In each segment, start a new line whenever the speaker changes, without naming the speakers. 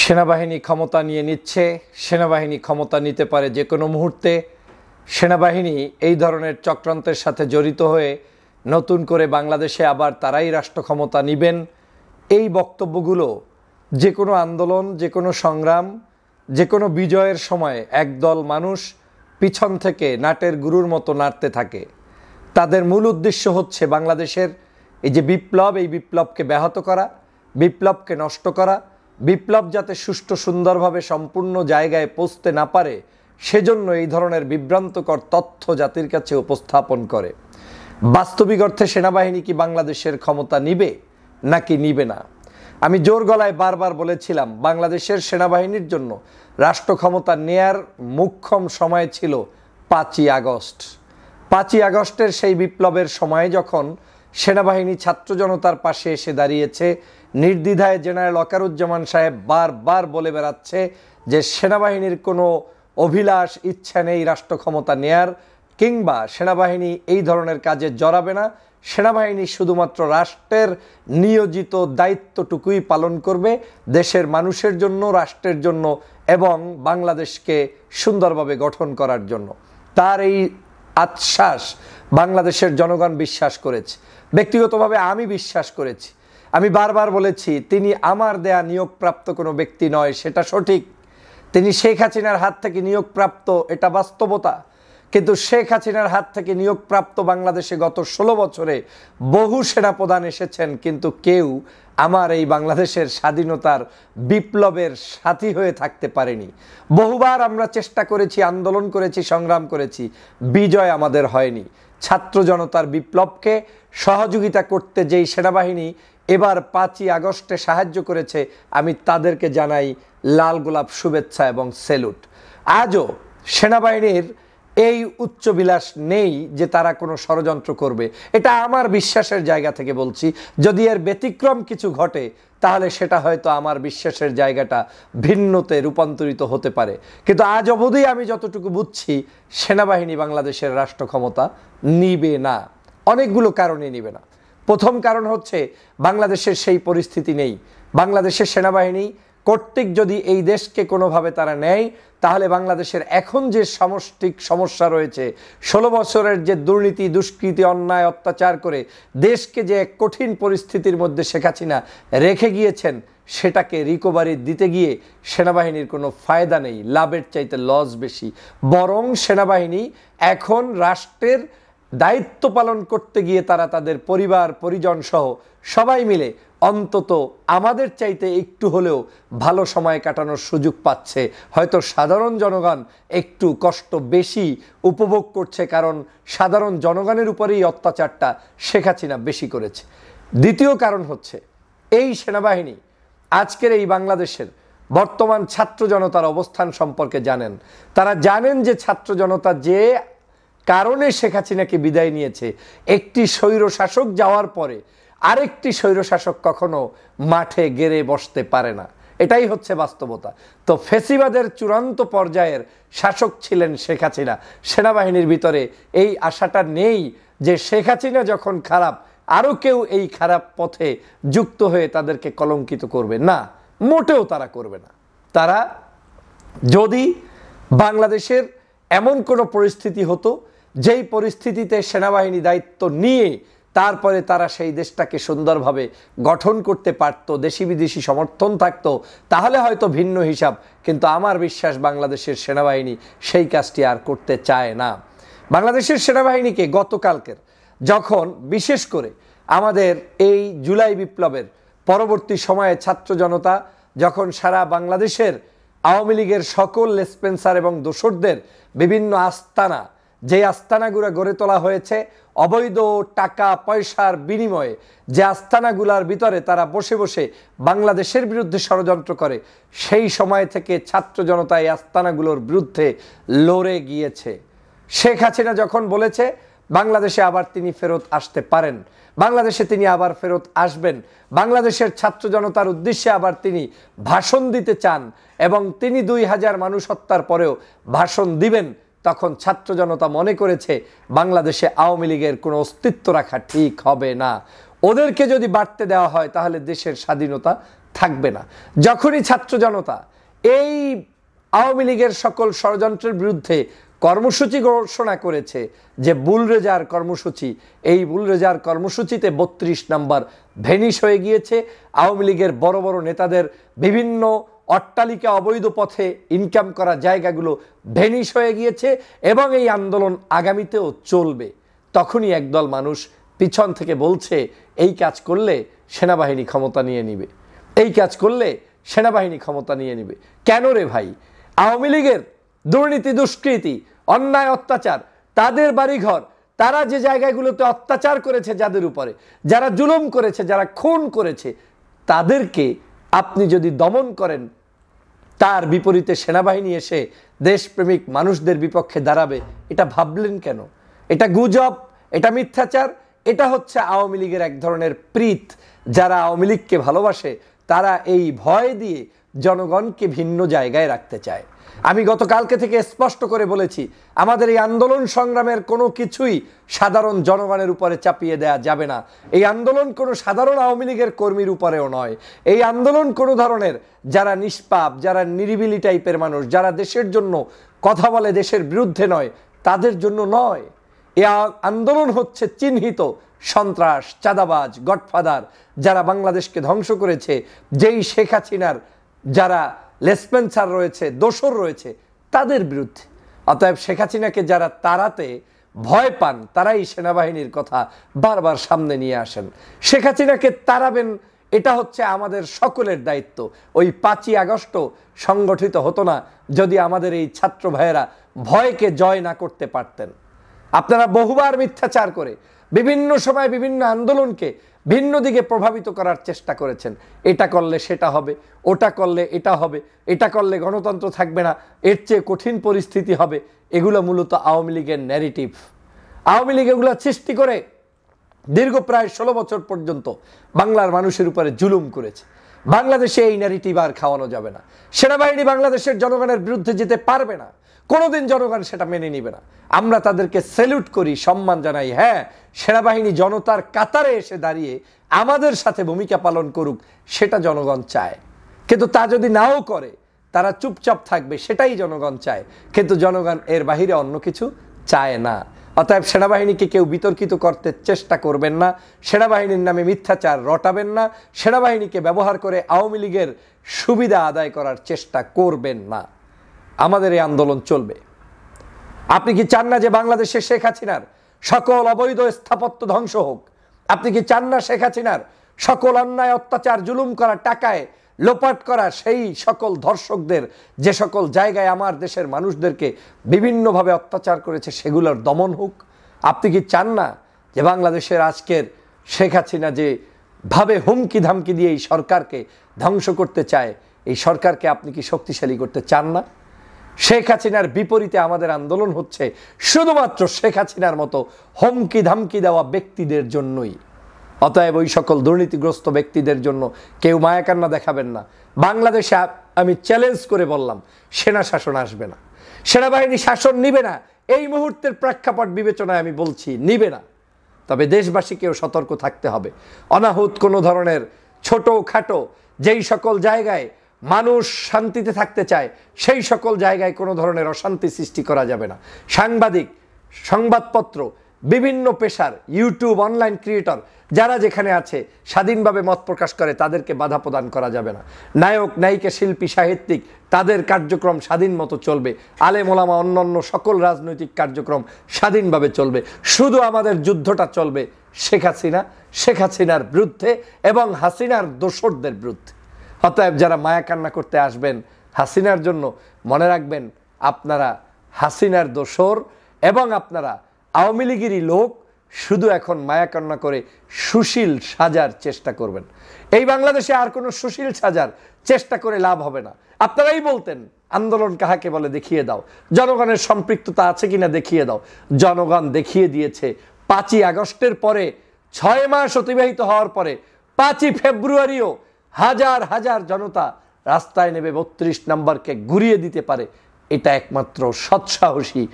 সেনাবাহিনী ক্ষমতা নিয়ে নিচ্ছে, সেনাবাহিনী ক্ষমতা নিতে পারে যে কোনো মুহূর্তে। সেনাবাহিনী এই ধরনের চক্রান্তের সাথে জড়িত হয়ে নতুন করে বাংলাদেশে আবার তারাই রাষ্ট্র ক্ষমতা নেবেন। এই বক্তব্যগুলো যে কোনো আন্দোলন, যে কোনো সংগ্রাম, যে কোনো বিজয়ের সময় একদল মানুষ পিছন থেকে নাটের গুরুর মতো নাড়তে থাকে। তাদের মূল উদ্দেশ্য হচ্ছে বাংলাদেশের এই যে বিপ্লব, এই বিপ্লবকে ব্যাহত করা, বিপ্লবকে নষ্ট করা, বিপ্লব যাতে সুষ্ঠু সুন্দরভাবে সম্পূর্ণ জায়গায় পৌঁছতে না পারে সেজন্য এই ধরনের বিভ্রান্তকর তথ্য জাতির কাছে উপস্থাপন করে। বাস্তবিক অর্থে সেনাবাহিনী কি বাংলাদেশের ক্ষমতা নিবে নাকি নিবে না? আমি জোর গলায় বারবার বলেছিলাম বাংলাদেশের সেনাবাহিনীর জন্য রাষ্ট্র ক্ষমতা নেয়ার মোক্ষম সময় ছিল 5ই আগস্ট। 5ই আগস্টের সেই বিপ্লবের সময়ে যখন সেনাবাহিনী ছাত্র জনতার পাশে এসে দাঁড়িয়েছে, নির্দ্বিধায় জেনারেল ওয়াকারুজ্জামান সাহেব বারবার বলে বেড়াচ্ছে যে সেনাবাহিনীর কোনো অভিলাষ ইচ্ছা নেই রাষ্ট্র ক্ষমতা নেয়ার, কিংবা সেনাবাহিনী এই ধরনের কাজে জড়াবে না। সেনাবাহিনী শুধুমাত্র রাষ্ট্রের নিয়োজিত দায়িত্বটুকুই পালন করবে, দেশের মানুষের জন্য, রাষ্ট্রের জন্য এবং বাংলাদেশকে সুন্দরভাবে গঠন করার জন্য। তার এই আশ্বাস বাংলাদেশের জনগণ বিশ্বাস করেছে, ব্যক্তিগতভাবে আমি বিশ্বাস করেছি। আমি বারবার বলেছি তিনি আমার দেয়া নিয়োগপ্রাপ্ত কোনো ব্যক্তি নয়, সেটা সঠিক। তিনি শেখ হাসিনার হাত থেকে নিয়োগপ্রাপ্ত, এটা বাস্তবতা। কিন্তু শেখ হাসিনার হাত থেকে নিয়োগপ্রাপ্ত বাংলাদেশে গত 16 বছরে বহু সেনাপ্রধান এসেছেন, কিন্তু কেউ আমার এই বাংলাদেশের স্বাধীনতার বিপ্লবের সাথী হয়ে থাকতে পারেনি। বহুবার আমরা চেষ্টা করেছি, আন্দোলন করেছি, সংগ্রাম করেছি, বিজয় আমাদের হয়নি। ছাত্র জনতার বিপ্লবকে সহযোগিতা করতে যেই সেনাবাহিনী এবার 5ই আগস্টে সাহায্য করেছে, আমি তাদেরকে জানাই লাল গোলাপ শুভেচ্ছা এবং স্যালুট। আজও সেনাবাহিনীর এই উচ্চবিলাস নেই যে তারা কোনো ষড়যন্ত্র করবে, এটা আমার বিশ্বাসের জায়গা থেকে বলছি। যদি এর ব্যতিক্রম কিছু ঘটে তাহলে সেটা হয়তো আমার বিশ্বাসের জায়গাটা ভিন্নতে রূপান্তরিত হতে পারে। কিন্তু আজ অবধি আমি যতটুকু বুঝছি সেনাবাহিনী বাংলাদেশের রাষ্ট্র ক্ষমতা নিবে না, অনেকগুলো কারণে নিবে না। প্রথম কারণ হচ্ছে বাংলাদেশের সেই পরিস্থিতি নেই। বাংলাদেশের সেনাবাহিনী কর্তৃক যদি এই দেশকে কোনোভাবে তারা নেয় তাহলে বাংলাদেশের এখন যে সামষ্টিক সমস্যা রয়েছে, 16 বছরের যে দুর্নীতি, দুষ্কৃতি, অন্যায়, অত্যাচার করে দেশকে যে কঠিন পরিস্থিতির মধ্যে শেখ হাসিনা রেখে গিয়েছেন, সেটাকে রিকভারি দিতে গিয়ে সেনাবাহিনীর কোনো ফায়দা নেই, লাভের চাইতে লস বেশি। বরং সেনাবাহিনী এখন রাষ্ট্রের দায়িত্ব পালন করতে গিয়ে তারা তাদের পরিবার পরিজন সহ সবাই মিলে অন্তত আমাদের চাইতে একটু হলেও ভালো সময় কাটানোর সুযোগ পাচ্ছে। হয়তো সাধারণ জনগণ একটু কষ্ট বেশি উপভোগ করছে, কারণ সাধারণ জনগণের উপরেই অত্যাচারটা শেখ হাসিনা বেশি করেছে। দ্বিতীয় কারণ হচ্ছে এই সেনাবাহিনী আজকের এই বাংলাদেশের বর্তমান ছাত্র জনতার অবস্থান সম্পর্কে জানেন। তারা জানেন যে ছাত্র জনতা যে কারণে শেখ হাসিনাকে বিদায় নিয়েছে, একটি স্বৈরশাসক যাওয়ার পরে আরেকটি স্বৈরশাসক কখনো মাঠে গেড়ে বসতে পারে না, এটাই হচ্ছে বাস্তবতা। তো ফ্যাসিবাদের চূড়ান্ত পর্যায়ের শাসক ছিলেন শেখ হাসিনা। সেনাবাহিনীর ভিতরে এই আশাটা নেই যে শেখ হাসিনা যখন খারাপ, আরও কেউ এই খারাপ পথে যুক্ত হয়ে তাদেরকে কলঙ্কিত করবে না, মোটেও তারা করবে না। তারা যদি বাংলাদেশের এমন কোনো পরিস্থিতি হতো যেই পরিস্থিতিতে সেনাবাহিনী দায়িত্ব নিয়ে তারপরে তারা সেই দেশটাকে সুন্দরভাবে গঠন করতে পারত, দেশি বিদেশি সমর্থন থাকতো, তাহলে হয়তো ভিন্ন হিসাব। কিন্তু আমার বিশ্বাস বাংলাদেশের সেনাবাহিনী সেই কাজটি আর করতে চায় না। বাংলাদেশের সেনাবাহিনীকে গতকালকের যখন বিশেষ করে আমাদের এই জুলাই বিপ্লবের পরবর্তী সময়ে ছাত্র জনতা যখন সারা বাংলাদেশের আওয়ামী লীগের সকল লেসপেন্সার এবং দোসরদের বিভিন্ন আস্তানা, যে আস্তানাগুলো গড়ে তোলা হয়েছে অবৈধ টাকা পয়সার বিনিময়ে, যে আস্তানাগুলার ভিতরে তারা বসে বসে বাংলাদেশের বিরুদ্ধে ষড়যন্ত্র করে, সেই সময় থেকে ছাত্র জনতা এই আস্তানাগুলোর বিরুদ্ধে লড়ে গিয়েছে। শেখ হাসিনা যখন বলেছে বাংলাদেশে আবার তিনি ফেরত আসতে পারেন, বাংলাদেশে তিনি আবার ফেরত আসবেন, বাংলাদেশের ছাত্র জনতার উদ্দেশ্যে আবার তিনি ভাষণ দিতে চান এবং তিনি 2000 মানুষ হত্যার পরেও ভাষণ দিবেন, তখন ছাত্র জনতা মনে করেছে বাংলাদেশে আওয়ামী লীগের কোনো অস্তিত্ব রাখা ঠিক হবে না। ওদেরকে যদি বাড়তে দেওয়া হয় তাহলে দেশের স্বাধীনতা থাকবে না। যখনই ছাত্র জনতা এই আওয়ামী লীগের সকল ষড়যন্ত্রের বিরুদ্ধে কর্মসূচি ঘোষণা করেছে, যে বুলডোজার কর্মসূচি, এই বুলডোজার কর্মসূচিতে ৩২ নম্বর ভেনিশ হয়ে গিয়েছে। আওয়ামী লীগের বড় বড় নেতাদের বিভিন্ন অট্টালিকা, অবৈধ পথে ইনকাম করা জায়গাগুলো ভেনিশ হয়ে গিয়েছে এবং এই আন্দোলন আগামীতেও চলবে। তখনই একদল মানুষ পিছন থেকে বলছে এই কাজ করলে সেনাবাহিনী ক্ষমতা নিয়ে নিবে, এই কাজ করলে সেনাবাহিনী ক্ষমতা নিয়ে নিবে। কেন রে ভাই? আওয়ামী লীগের দুর্নীতি, দুষ্কৃতি, অন্যায়, অত্যাচার, তাদের বাড়িঘর, তারা যে জায়গাগুলোতে অত্যাচার করেছে, যাদের উপরে যারা জুলুম করেছে, যারা খুন করেছে, তাদেরকে আপনি যদি দমন করেন, তার বিপরীতে সেনাবাহিনী এসে দেশপ্রেমিক মানুষদের বিপক্ষে দাঁড়াবে, এটা ভাবলেন কেন? এটা গুজব, এটা মিথ্যাচার, এটা হচ্ছে আওয়ামী লীগের এক ধরনের প্রীত। যারা আওয়ামী লীগকে ভালোবাসে তারা এই ভয় দিয়ে জনগণকে ভিন্ন জায়গায় রাখতে চায়। আমি গতকালকে থেকে স্পষ্ট করে বলেছি, আমাদের এই আন্দোলন সংগ্রামের কোনো কিছুই সাধারণ জনগণের উপরে চাপিয়ে দেয়া যাবে না। এই আন্দোলন কোনো সাধারণ আওয়ামী লীগের কর্মীর উপরেও নয়। এই আন্দোলন কোনো ধরনের যারা নিষ্পাপ, যারা নিরিবিলি টাইপের মানুষ, যারা দেশের জন্য কথা বলে, দেশের বিরুদ্ধে নয়, তাদের জন্য নয়। এই আন্দোলন হচ্ছে চিহ্নিত সন্ত্রাস, চাঁদাবাজ, গডফাদার, যারা বাংলাদেশকে ধ্বংস করেছে, যেই শেখ হাসিনার যারা লেসপেন্সার রয়েছে, দোসর রয়েছে, তাদের বিরুদ্ধে। অতএব শেখ হাসিনাকে যারা তাড়াতে ভয় পান, তারাই সেনাবাহিনীর কথা বারবার সামনে নিয়ে আসেন। শেখ হাসিনাকে তাড়াবেন, এটা হচ্ছে আমাদের সকলের দায়িত্ব। ওই ৫ই আগস্ট সংগঠিত হতো না যদি আমাদের এই ছাত্র ভাইয়েরা ভয়কে জয় না করতে পারতেন। আপনারা বহুবার মিথ্যাচার করে বিভিন্ন সময় বিভিন্ন আন্দোলনকে ভিন্ন দিকে প্রভাবিত করার চেষ্টা করেছেন। এটা করলে সেটা হবে, ওটা করলে এটা হবে, এটা করলে গণতন্ত্র থাকবে না, এর চেয়ে কঠিন পরিস্থিতি হবে। এগুলো মূলত আওয়ামী লীগের ন্যারেটিভ। আওয়ামী লীগ এগুলো সৃষ্টি করে দীর্ঘ প্রায় ১৬ বছর পর্যন্ত বাংলার মানুষের উপরে জুলুম করেছে। বাংলাদেশে এই ন্যারেটিভ আর খাওয়ানো যাবে না। সেনাবাহিনী বাংলাদেশের জনগণের বিরুদ্ধে যেতে পারবে না, কোনোদিন জনগণ সেটা মেনে নিবে না। আমরা তাদেরকে স্যালুট করি, সম্মান জানাই। হ্যাঁ, সেনাবাহিনী জনতার কাতারে এসে দাঁড়িয়ে আমাদের সাথে ভূমিকা পালন করুক, সেটা জনগণ চায়। কিন্তু তা যদি নাও করে, তারা চুপচাপ থাকবে, সেটাই জনগণ চায়। কিন্তু জনগণ এর বাহিরে অন্য কিছু চায় না। অতএব সেনাবাহিনীকে কেউ বিতর্কিত করতে চেষ্টা করবেন না, সেনাবাহিনীর নামে মিথ্যাচার রটাবেন না, সেনাবাহিনীকে ব্যবহার করে আওয়ামী লীগের সুবিধা আদায় করার চেষ্টা করবেন না। আমাদের এই আন্দোলন চলবে। আপনি কি চান না যে বাংলাদেশে শেখ হাসিনার সকল অবৈধ স্থাপত্য ধ্বংস হোক? আপনি কি চান না শেখ হাসিনার সকল অন্যায়, অত্যাচার, জুলুম করা, টাকায় লোপাট করা সেই সকল ধর্ষকদের, যে সকল জায়গায় আমার দেশের মানুষদেরকে বিভিন্নভাবে অত্যাচার করেছে, সেগুলোর দমন হোক? আপনি কি চান না যে বাংলাদেশের আজকের শেখ হাসিনা যে ভাবে হুমকি ধামকি দিয়ে এই সরকারকে ধ্বংস করতে চায়, এই সরকারকে আপনি কি শক্তিশালী করতে চান না? শেখ হাসিনার বিপরীতে আমাদের আন্দোলন হচ্ছে শুধুমাত্র শেখ হাসিনার মতো হুমকি ধামকি দেওয়া ব্যক্তিদের জন্যই। অতএব ওই সকল দুর্নীতিগ্রস্ত ব্যক্তিদের জন্য কেউ মায়াকান্না দেখাবেন না। বাংলাদেশে আমি চ্যালেঞ্জ করে বললাম, সেনা শাসন আসবে না, সেনাবাহিনী শাসন নিবে না। এই মুহূর্তের প্রেক্ষাপট বিবেচনায় আমি বলছি, নিবে না। তবে দেশবাসীকেও সতর্ক থাকতে হবে। অনাহুত কোনো ধরনের ছোটোখাটো যেই সকল জায়গায় মানুষ শান্তিতে থাকতে চায়, সেই সকল জায়গায় কোনো ধরনের অশান্তি সৃষ্টি করা যাবে না। সাংবাদিক, সংবাদপত্র, বিভিন্ন পেশার, ইউটিউব, অনলাইন ক্রিয়েটর যারা যেখানে আছে স্বাধীনভাবে মত প্রকাশ করে, তাদেরকে বাধা প্রদান করা যাবে না। নায়ক, নায়িকা, শিল্পী, সাহিত্যিক, তাদের কার্যক্রম স্বাধীন মতো চলবে। আলেম ওলামা, অন্যান্য সকল রাজনৈতিক কার্যক্রম স্বাধীনভাবে চলবে। শুধু আমাদের যুদ্ধটা চলবে শেখ হাসিনা, শেখ হাসিনার বিরুদ্ধে এবং হাসিনার দোসরদের বিরুদ্ধে। অতএব যারা মায়া কান্না করতে আসবেন হাসিনার জন্য, মনে রাখবেন আপনারা হাসিনার দোসর এবং আপনারা আওয়ামী লীগেরই লোক। শুধু এখন মায়া কান্না করে সুশীল সাজার চেষ্টা করবেন। এই বাংলাদেশে আর কোনো সুশীল সাজার চেষ্টা করে লাভ হবে না। আপনারাই বলতেন আন্দোলন কাহাকে বলে দেখিয়ে দাও, জনগণের সম্পৃক্ততা আছে কিনা দেখিয়ে দাও। জনগণ দেখিয়ে দিয়েছে। 5ই আগস্টের পরে 6 মাস অতিবাহিত হওয়ার পরে 5ই ফেব্রুয়ারিও হাজার হাজার জনতা রাস্তায় নেমে 32 নম্বরকে ঘুরিয়ে দিতে পারে। এটা একমাত্র সৎসাহসী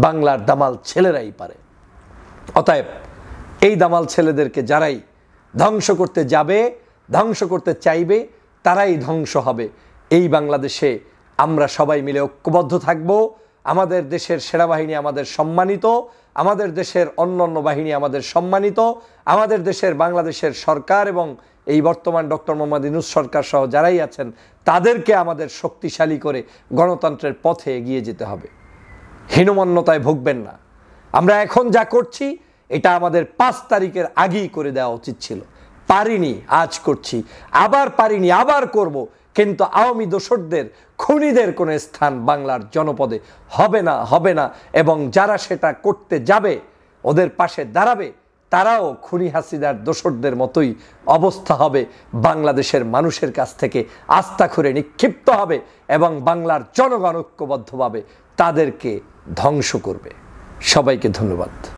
বাংলার দামাল ছেলেরাই পারে। অতএব এই দামাল ছেলেদেরকে যারাই ধ্বংস করতে যাবে, ধ্বংস করতে চাইবে, তারাই ধ্বংস হবে। এই বাংলাদেশে আমরা সবাই মিলে ঐক্যবদ্ধ থাকব। আমাদের দেশের সেনাবাহিনী আমাদের সম্মানিত, আমাদের দেশের অন্যান্য বাহিনী আমাদের সম্মানিত, আমাদের দেশের বাংলাদেশের সরকার এবং এই বর্তমান ডক্টর মোহাম্মদ ইউনূস সরকার সহ যারাই আছেন তাদেরকে আমাদের শক্তিশালী করে গণতন্ত্রের পথে এগিয়ে যেতে হবে। হীনমন্যতায় ভুগবেন না। আমরা এখন যা করছি এটা আমাদের 5 তারিখের আগেই করে দেওয়া উচিত ছিল। পারিনি, আজ করছি। আবার পারিনি, আবার করব। কিন্তু আওয়ামী দোসরদের, খুনিদের কোনো স্থান বাংলার জনপদে হবে না। এবং যারা সেটা করতে যাবে, ওদের পাশে দাঁড়াবে, তারাও খুনি হাসিনার দোসরদের মতোই অবস্থা হবে। বাংলাদেশের মানুষের কাছ থেকে আস্থা করে নিক্ষিপ্ত হবে এবং বাংলার জনগণ ঐক্যবদ্ধভাবে তাদেরকে ধ্বংস করবে। সবাইকে ধন্যবাদ।